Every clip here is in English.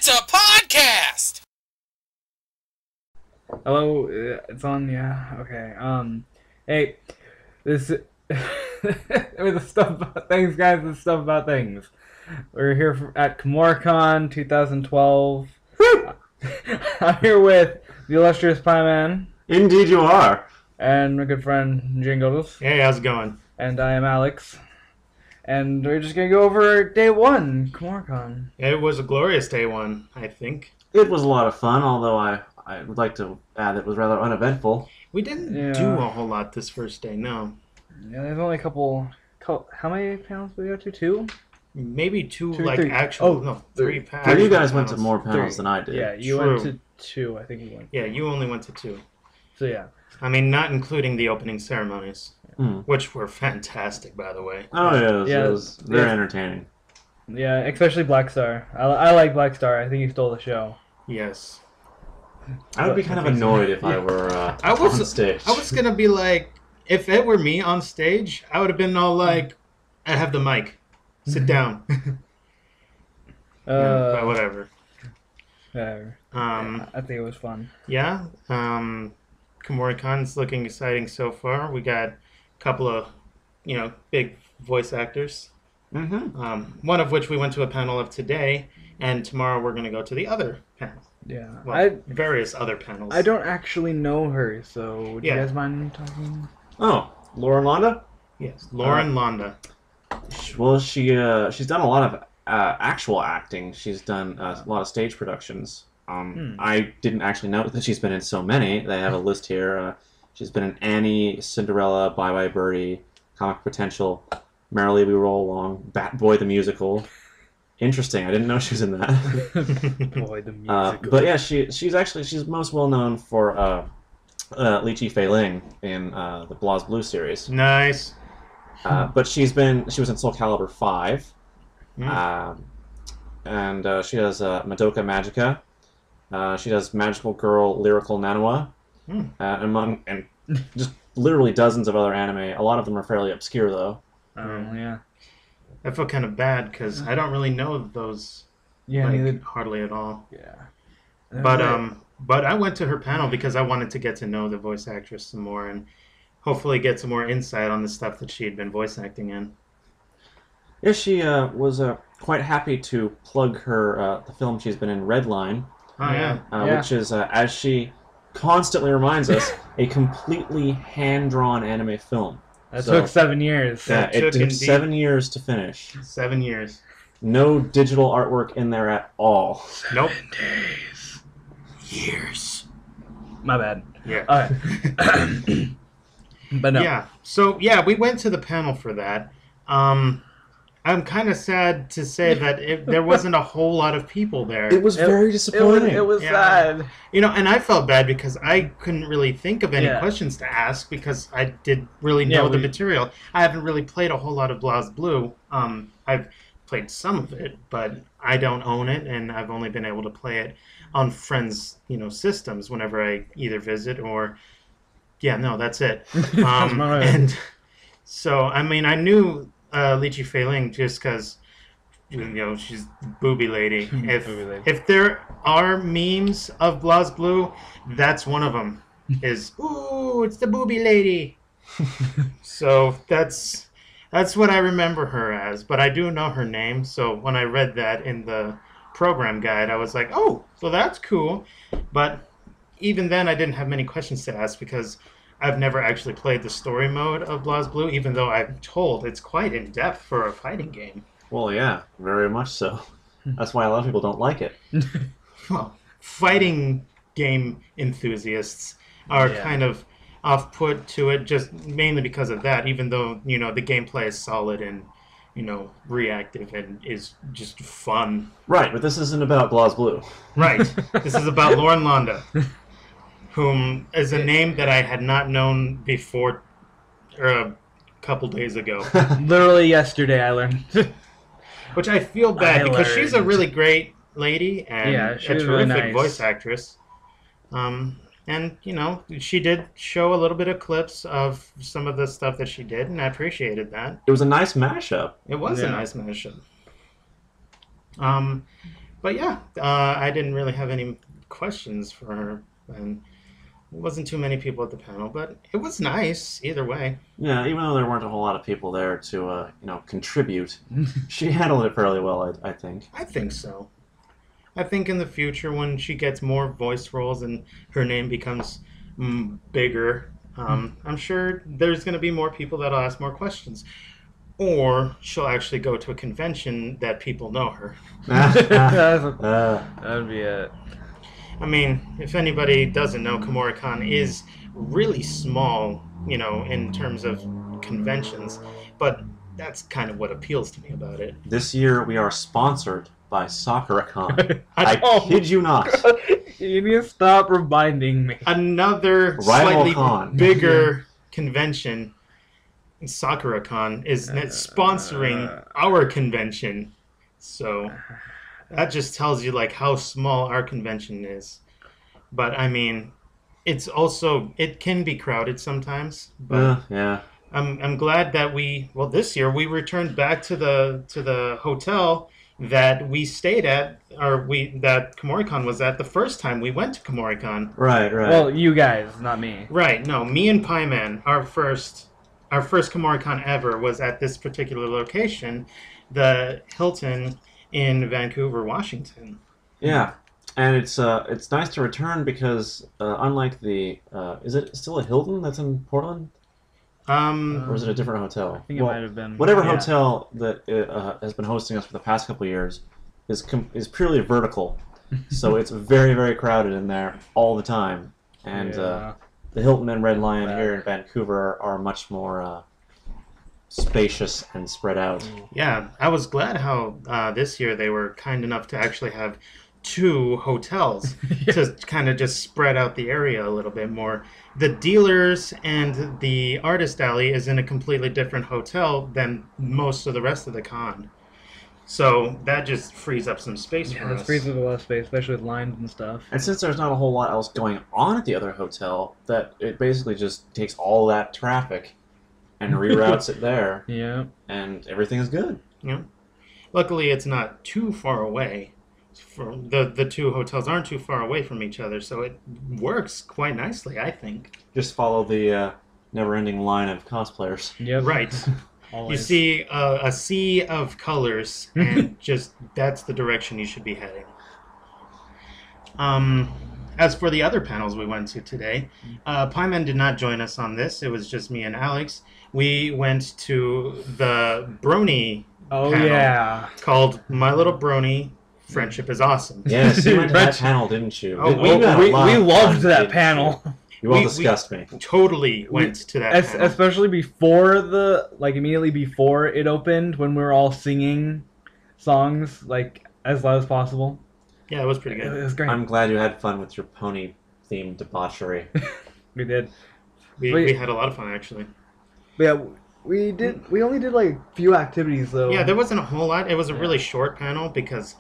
It's a podcast! Hello, it's on, yeah, okay, hey, this, the stuff about things, guys, the stuff about things. We're here at Kumoricon 2012. I'm here with the illustrious Piman. Indeed you are. And my good friend, JIngles. Hey, how's it going? And I am Alex. And we're just gonna go over day one, Kumoricon. It was a glorious day one, I think. It was a lot of fun, although I would like to add that it was rather uneventful. We didn't do a whole lot this first day, no. Yeah, there's only a couple how many panels did we go to? Two? Maybe two like, three. Actual, no, three panels. Well, you guys went to more panels than I did. Yeah, you went to two, I think you went. Yeah, you only went to two. So yeah. I mean, not including the opening ceremonies, which were fantastic, by the way. Oh, yeah, it was very entertaining. Yeah, especially Black Star. I like Black Star. I think he stole the show. Yes. I would be kind of annoyed if I were on stage. I was going to be like, if it were me on stage, I would have been all like, I have the mic. Sit down. But whatever. Whatever. I think it was fun. Yeah. Kumoricon's looking exciting so far. We got a couple of, big voice actors. One of which we went to a panel of today, and tomorrow we're going to go to the other panel. Yeah. Well, various other panels. I don't actually know her, so would you guys mind talking? Oh, Lauren Londa? Yes, Lauren Londa. Well, she's done a lot of actual acting. She's done a lot of stage productions. I didn't actually know that she's been in so many. They have a list here. She's been in Annie, Cinderella, Bye Bye Birdie, Comic Potential, Merrily We Roll Along, Bat Boy the Musical. Interesting. I didn't know she was in that. Boy the Musical. But yeah, she's most well known for Li Fei Ling in the BlazBlue series. Nice. But she was in Soul Calibur 5. And she does Madoka Magica. She does Magical Girl Lyrical Nanua, and just literally dozens of other anime. A lot of them are fairly obscure, though. Oh, yeah. I feel kind of bad because I don't really know those hardly at all. Yeah. But I went to her panel because I wanted to get to know the voice actress some more and hopefully get some more insight on the stuff that she had been voice acting in. Yeah, she was quite happy to plug her the film she's been in, Redline. Oh, yeah. Which is, as she constantly reminds us, a completely hand-drawn anime film. That took 7 years. Yeah, it took 7 years to finish. 7 years. No digital artwork in there at all. Nope. 7 days. Years. My bad. Yeah. Alright. But no. Yeah. So, yeah, we went to the panel for that. I'm kind of sad to say that there wasn't a whole lot of people there. It was very disappointing. It was sad. And I felt bad because I couldn't really think of any questions to ask because I didn't really know the material. I haven't really played a whole lot of BlazBlue. I've played some of it, but I don't own it, and I've only been able to play it on friends' systems whenever I either visit or... Yeah, no, that's it. And so, I mean, I knew... Li Fei Ling just because she's booby lady. If there are memes of BlazBlue, that's one of them. Is ooh, it's the booby lady. So that's what I remember her as. But I do know her name. So when I read that in the program guide, I was like, oh, so that's cool. But even then, I didn't have many questions to ask because I've never actually played the story mode of BlazBlue, even though I'm told it's quite in-depth for a fighting game. Well, yeah, very much so. That's why a lot of people don't like it. Well, fighting game enthusiasts are kind of off-put to it, just mainly because of that, even though, the gameplay is solid and, reactive and is just fun. Right, but this isn't about BlazBlue. Right. This is about Lauren Londa. Whom is a name that I had not known before a couple days ago. Literally yesterday I learned. Which I feel bad because she's a really great lady and a terrific really voice actress. And, she did show a little bit of clips of some of the stuff that she did, and I appreciated that. It was a nice mashup. It was a nice mashup. But yeah, I didn't really have any questions for her, and it wasn't too many people at the panel, but it was nice either way. Yeah, even though there weren't a whole lot of people there to, contribute, she handled it fairly well, I think. I think so. I think in the future, when she gets more voice roles and her name becomes bigger, I'm sure there's going to be more people that'll ask more questions. Or she'll actually go to a convention that people know her. That'd be it. I mean, if anybody doesn't know, Kumoricon is really small, in terms of conventions, but that's kind of what appeals to me about it. This year we are sponsored by Sakura-con. I kid you not. You need to stop reminding me. Another Rival slightly con. bigger convention, Sakura-con, is sponsoring our convention. So that just tells you like how small our convention is. But I mean, it can be crowded sometimes. But yeah. I'm glad that this year we returned back to the hotel that we stayed at, that Kumoricon was at the first time we went to Kumoricon. Right. Well, you guys, not me. Right. No, me and Piman, our first Kumoricon ever was at this particular location, the Hilton in Vancouver, Washington. Yeah, and it's nice to return because unlike the is it still a Hilton that's in Portland? Or is it a different hotel? I think it might have been. Whatever hotel that has been hosting us for the past couple of years is purely vertical, so it's very, very crowded in there all the time. And the Hilton and Red Lion here in Vancouver are much more spacious and spread out. Yeah, I was glad how this year they were kind enough to actually have 2 hotels to kind of just spread out the area a little bit more. The dealers and the artist alley is in a completely different hotel than most of the rest of the con. So that just frees up some space for us. It frees up a lot of space, especially with lines and stuff. And since there's not a whole lot else going on at the other hotel, that it basically just takes all that traffic and reroutes it there. Yeah. And everything is good. Yeah. Luckily, it's not too far away. The 2 hotels aren't too far away from each other, so it works quite nicely, I think. Just follow the never-ending line of cosplayers. Yep. Right. Always. You see a sea of colors, and just that's the direction you should be heading. As for the other panels we went to today, Piman did not join us on this. It was just me and Alex. We went to the Brony panel called My Little Brony Friendship is Awesome. Yes, you went to that panel, didn't you? Oh, we loved that panel. You all disgust me. Totally went to that panel. Especially before immediately before it opened, when we were all singing songs, as loud as possible. Yeah, it was pretty good. It was great. I'm glad you had fun with your pony-themed debauchery. We did. We had a lot of fun, actually. Yeah, we only did a few activities, though. Yeah, there wasn't a whole lot. It was a really short panel because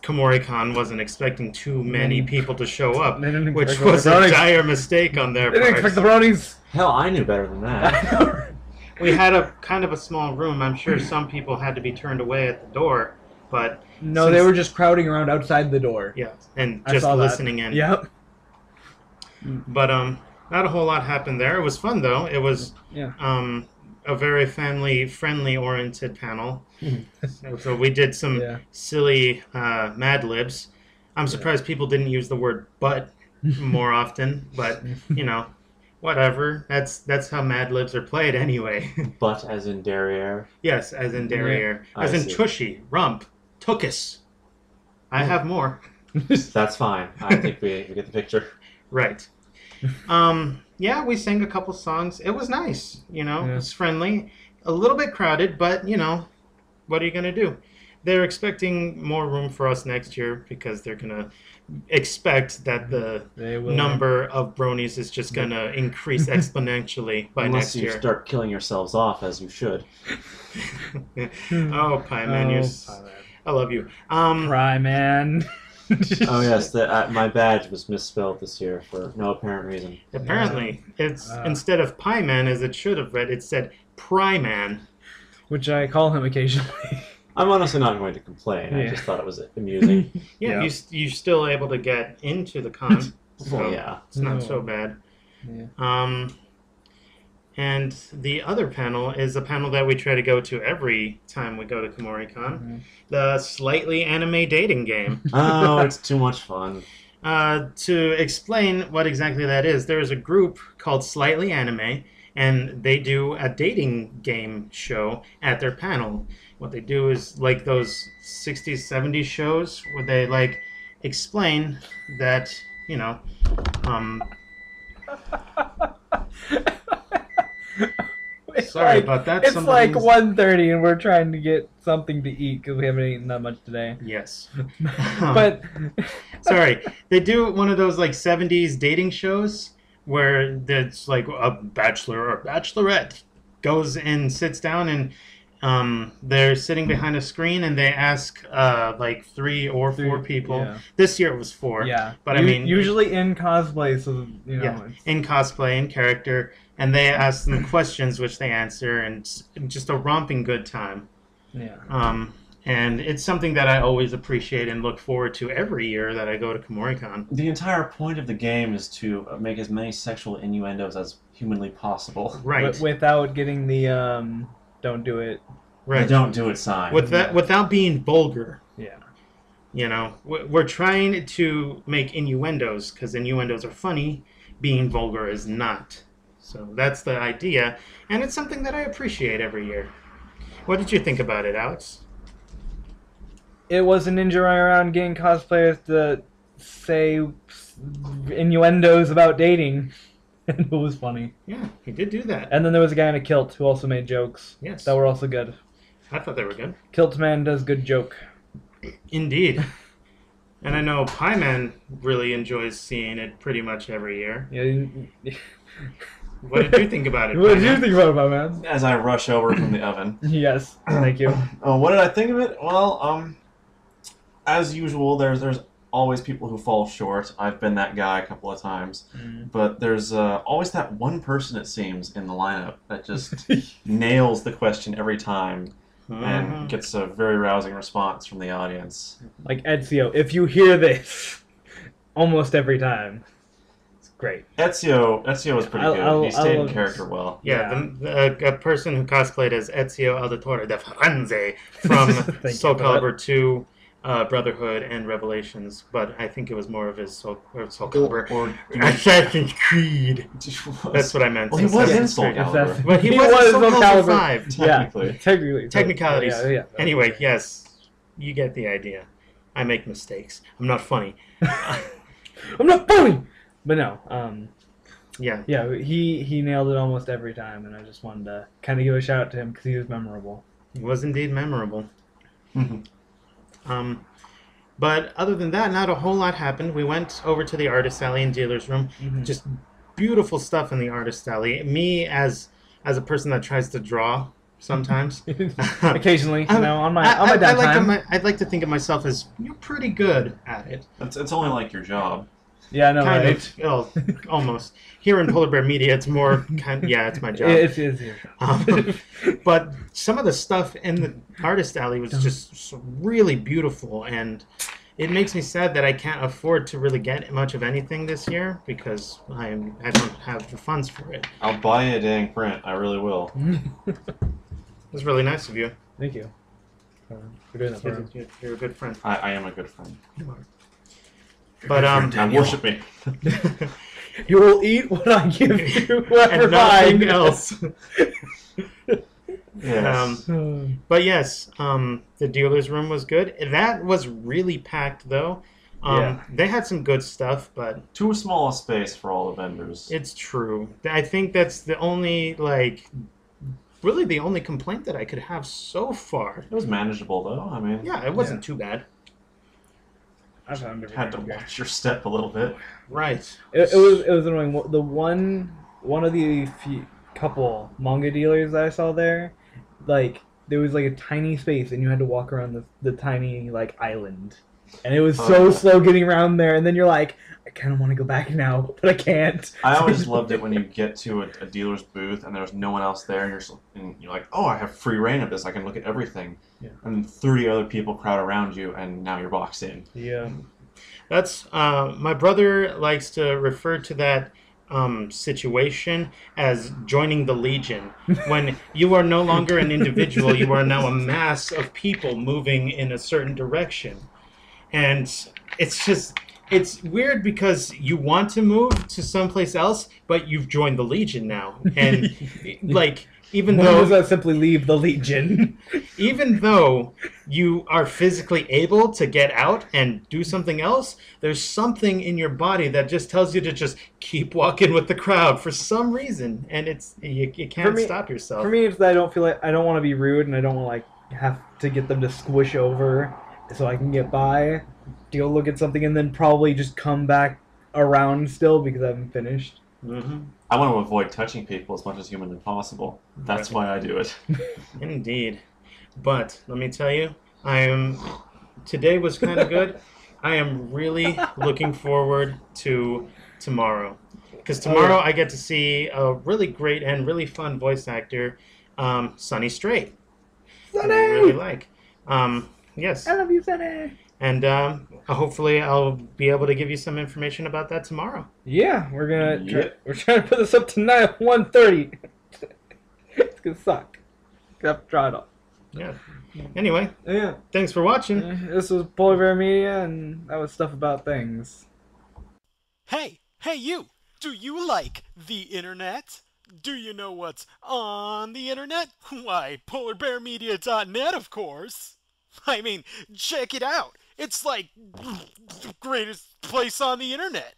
Kumoricon wasn't expecting too many people to show up, which was a dire mistake on their part. They didn't expect the bronies. Hell, I knew better than that. We had a kind of a small room. I'm sure some people had to be turned away at the door, but no, they were just crowding around outside the door. Yeah, and just listening in. Yep. But not a whole lot happened there. It was fun though. It was a very family-friendly oriented panel. So we did some silly Mad Libs. I'm surprised people didn't use the word "but" more often, but whatever. That's how Mad Libs are played anyway. But as in derriere? Yes, as in derriere. As in tushy, rump, tookus. I have more. That's fine. I think we get the picture. Right. Yeah, we sang a couple songs. It was nice, It was friendly. A little bit crowded, but, what are you going to do? They're expecting more room for us next year because they're going to expect that the number of bronies is just going to increase exponentially by next year. Unless you start killing yourselves off, as you should. Oh, Piman, I love you. Piman. Oh yes, my badge was misspelled this year for no apparent reason. Apparently, it's instead of Piman as it should have read, it said Pryman, which I call him occasionally. I'm honestly not going to complain. I just thought it was amusing. Yeah, you're still able to get into the con. So yeah. it's not so bad. Yeah. And the other panel is a panel that we try to go to every time we go to Kumoricon. The Slightly Anime Dating Game. Oh, it's too much fun. To explain what exactly that is, there is a group called Slightly Anime, and they do a dating game show at their panel. What they do is like those 60s, 70s shows where they like explain that, you know, sorry about that. It's like 1:30 and we're trying to get something to eat because we haven't eaten that much today. Yes. But sorry, they do one of those like 70s dating shows where it's like a bachelor or bachelorette goes and sits down and they're sitting behind a screen and they ask like 3 or 4 people. Yeah. This year it was 4. Yeah, but I mean usually in cosplay, so you know, yeah, in cosplay, in character, and they ask them questions which they answer, and just a romping good time. Yeah. And it's something that I always appreciate and look forward to every year that I go to Kumoricon. The entire point of the game is to make as many sexual innuendos as humanly possible. Right. Without getting the don't do it. Right. The don't do it sign. Without being vulgar. Yeah. You know, we're trying to make innuendos because innuendos are funny. Being vulgar is not. So that's the idea, and it's something that I appreciate every year. What did you think about it, Alex? It was a ninja running around getting cosplayers to say innuendos about dating. And it was funny. Yeah, he did do that. And then there was a guy in a kilt who also made jokes. Yes. That were also good. I thought they were good. Kilt Man does good joke. Indeed. And I know Piman really enjoys seeing it pretty much every year. Yeah. What did you think about it? What did you think about it, my man? As I rush over from the oven. Yes, thank you. What did I think of it? Well, as usual, there's always people who fall short. I've been that guy a couple of times. But there's always that one person, it seems, in the lineup that just nails the question every time and gets a very rousing response from the audience. Like Ezio, if you hear this, almost every time. It's great. Ezio was pretty good. He stayed in character well. Yeah, a person who cosplayed as Ezio Auditore de Firenze from Soul Calibur 2, Brotherhood, and Revelations, but I think it was more of his Soul Calibur or Assassin's Creed. That's what I meant. Well, he was in Soul Calibur. But he was in Soul Calibur 5. Technically. Yeah, technically. Technicalities. Yeah. Anyway, yes, you get the idea. I make mistakes. I'm not funny. I'm not funny! But no, yeah. Yeah, he nailed it almost every time, and I just wanted to kind of give a shout out to him because he was memorable. He was indeed memorable. But other than that, not a whole lot happened. We went over to the artist alley and dealer's room. Just beautiful stuff in the artist alley. Me, as a person that tries to draw sometimes. Occasionally, you know, on my downtime. I'd like to think of myself as, you're pretty good at it. It's only like your job. Yeah, no, kind right? of. Well, almost. Here in Polar Bear Media, it's more yeah, it's my job. It's your job. But some of the stuff in the artist alley was just really beautiful, and it makes me sad that I can't afford to really get much of anything this year because I don't have the funds for it. I'll buy you a dang print. I really will. It was really nice of you. Thank you for doing that for me. You're a good friend. I am a good friend. You are. But Now worship me. You will eat what I give you, whatever and nothing else. Yes. But yes, the dealer's room was good. That was really packed, though. They had some good stuff, but too small a space for all the vendors. It's true. I think that's the only really the only complaint that I could have so far. It was manageable, though. I mean, yeah, it wasn't too bad. I found it had to watch your step a little bit. Right. It was annoying. The one of the couple manga dealers that I saw there, like there was like a tiny space and you had to walk around the tiny like island. And it was so slow getting around there, and then you're like, I kind of want to go back now, but I can't. I always loved it when you get to a dealer's booth and there's no one else there, and you're like, oh, I have free reign of this. I can look at everything. Yeah. And then 30 other people crowd around you, and now you're boxed in. Yeah. That's my brother likes to refer to that situation as joining the Legion. When you are no longer an individual, you are now a mass of people moving in a certain direction. And it's weird because you want to move to someplace else, but you've joined the Legion now. And like, even When though does that simply leave the Legion? even though you are physically able to get out and do something else, there's something in your body that just tells you to just keep walking with the crowd for some reason, and you can't stop yourself. For me, it's that I don't feel like I don't want to be rude, and I don't want to like have to get them to squish over so I can get by. Go look at something, and then probably just come back around still because I haven't finished. Mm-hmm. I want to avoid touching people as much as humanly possible. That's why I do it. Indeed. But let me tell you, today was kind of good. I am really looking forward to tomorrow. Because tomorrow I get to see a really great and really fun voice actor, Sonny Strait. Sonny! I really like. Yes. I love you, Sonny! And hopefully I'll be able to give you some information about that tomorrow. Yeah, we're trying to put this up tonight at 1:30. It's gonna suck. Gonna have to try it all. Yeah. Anyway, Yeah. thanks for watching. This was Polar Bear Media, and that was Stuff About Things. Hey you! Do you like the internet? Do you know what's on the internet? Why, polarbearmedia.net, of course. I mean, check it out. It's like the greatest place on the internet.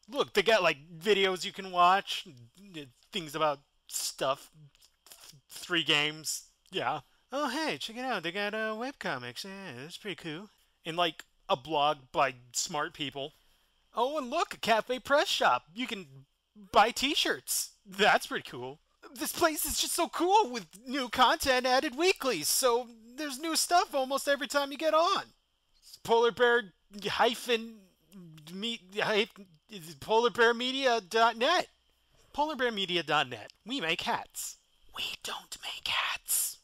Look, they got like videos you can watch, things about stuff, 3 games, yeah. Oh hey, check it out, they got webcomics, yeah, that's pretty cool. And like a blog by smart people. Oh, and look, a cafe press shop. You can buy t-shirts. That's pretty cool. This place is just so cool with new content added weekly, so there's new stuff almost every time you get on. Polar Bear polarbearmedia.net. Polarbearmedia.net. We make hats. We don't make hats.